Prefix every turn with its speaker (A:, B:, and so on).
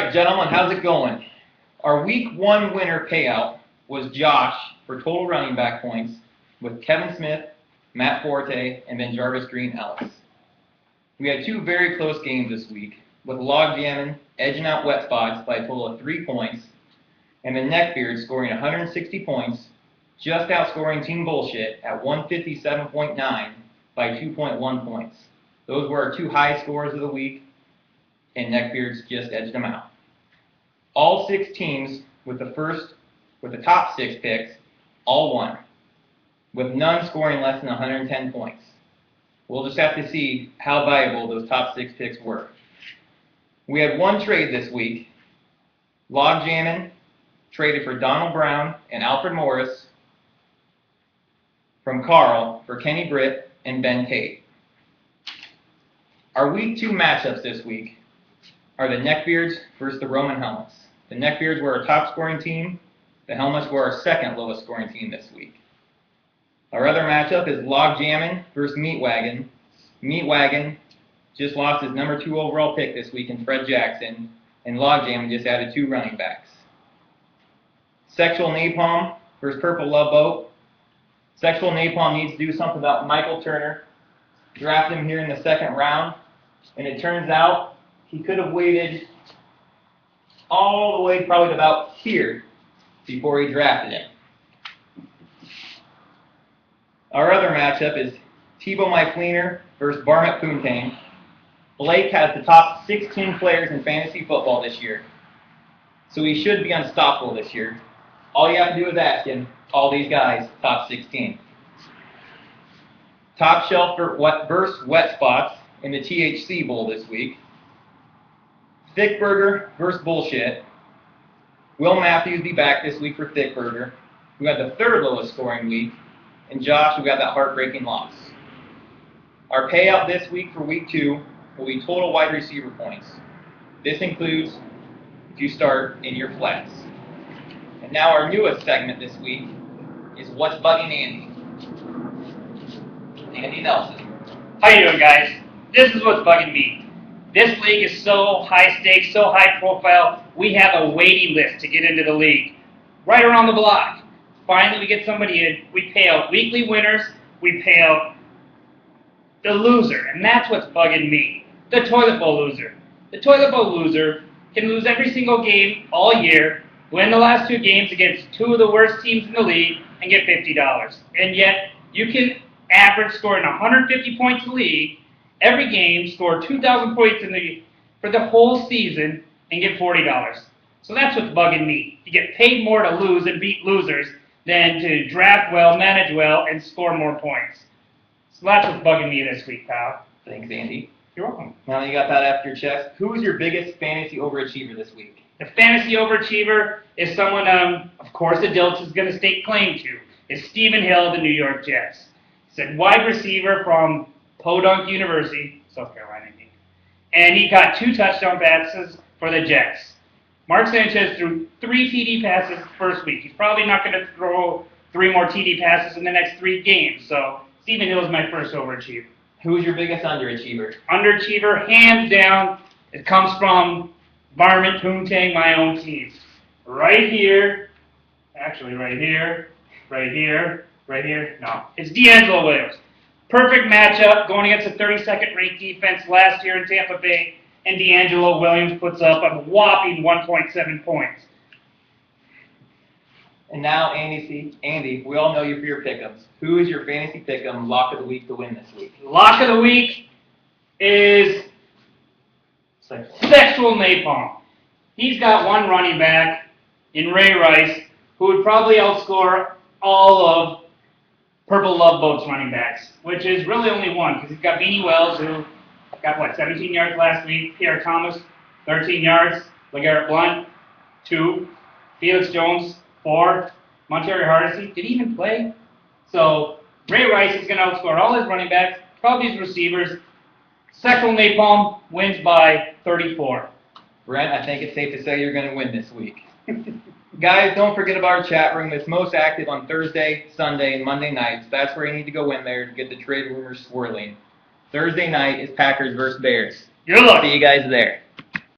A: right, gentlemen, how's it going? Our week 1 winner payout was Josh for total running back points with Kevin Smith, Matt Forte, and then Jarvis Green Ellis. We had 2 very close games this week, with Log Jamming edging out Wet Spots by a total of 3 points, and the Neckbeard scoring 160 points, just outscoring Team Bullshit at 157.9 by 2.1 points. Those were our 2 high scores of the week, and Neckbeards just edged them out. All 6 teams with the top 6 picks all won, with none scoring less than 110 points. We'll just have to see how valuable those top 6 picks were. We had 1 trade this week. Log Jammin' traded for Donald Brown and Alfred Morris from Carl for Kenny Britt and Ben Tate. Our week 2 matchups this week are the Neckbeards versus the Roman Helmets. The Neckbeards were our top scoring team. The Helmets were our 2nd lowest scoring team this week. Our other matchup is Log Jammin' versus Meat Wagon. Meat Wagon just lost his number 2 overall pick this week in Fred Jackson, and Log Jammin' just added 2 running backs. Sexual Napalm versus Purple Love Boat. Sexual Napalm needs to do something about Michael Turner. Draft him here in the 2nd round, and it turns out he could have waited all the way probably to about here before he drafted him. Our other matchup is Tebow My Fleener versus Barmet Poontang. Blake has the top 16 players in fantasy football this year, so he should be unstoppable this year. All you have to do is ask him, all these guys, top 16. Top Shelf versus Wet Spots in the THC Bowl this week. Thick Burger versus Bullshit. Will Matthews be back this week for Thick Burger, who had the 3rd lowest scoring week, and Josh, who got that heartbreaking loss. Our payout this week for week 2 will be total wide receiver points. This includes if you start in your flats. And now our newest segment this week is What's Bugging Andy? Andy Nelson.
B: How you doing, guys? This is what's bugging me. This league is so high stakes, so high profile, we have a waiting list to get into the league. Right around the block. Finally, we get somebody in. We pay out weekly winners. We pay out the loser. And that's what's bugging me. The toilet bowl loser. The toilet bowl loser can lose every single game all year, win the last 2 games against 2 of the worst teams in the league, and get $50. And yet, you can average scoring 150 points in the league every game, score 2,000 points for the whole season, and get $40. So that's what's bugging me. You get paid more to lose and beat losers than to draft well, manage well, and score more points. So that's what's bugging me this week, pal.
A: Thanks, Andy.
B: You're welcome.
A: Now that you got that off your chest, who's your biggest fantasy overachiever this week?
B: The fantasy overachiever is someone, of course, the Dilts is going to stake claim to, is Stephen Hill of the New York Jets. He's a wide receiver from Podunk University, South Carolina, I think. And he got 2 touchdown passes for the Jets. Mark Sanchez threw 3 TD passes first week. He's probably not going to throw 3 more TD passes in the next 3 games. So Stephen Hill is my first overachiever.
A: Who's your biggest underachiever?
B: Underachiever, hands down, it comes from Barmet Poontang, my own team. Right here, actually right here, right here, right here. No, it's D'Angelo Williams. Perfect matchup going against a 32nd ranked defense last year in Tampa Bay, and D'Angelo Williams puts up a whopping 1.7 points.
A: And now, Andy, we all know you for your pick'ems. Who is your fantasy pick'em lock of the week to win this week?
B: Lock of the week is Sexual Napalm. He's got 1 running back in Ray Rice who would probably outscore all of Purple Love Boat's running backs, which is really only 1 because he's got Beanie Wells who got, 17 yards last week, Pierre Thomas, 13 yards, LeGarrette Blount, 2, Felix Jones, 4, Monterey Hardesty, did he even play? So Ray Rice is going to outscore all his running backs, probably his receivers. Sexual Napalm wins by 34.
A: Brent, I think it's safe to say you're going to win this week. Guys, don't forget about our chat room. It's most active on Thursday, Sunday, and Monday nights. That's where you need to go in there to get the trade rumors swirling. Thursday night is Packers versus Bears.
B: Good luck.
A: See you guys there.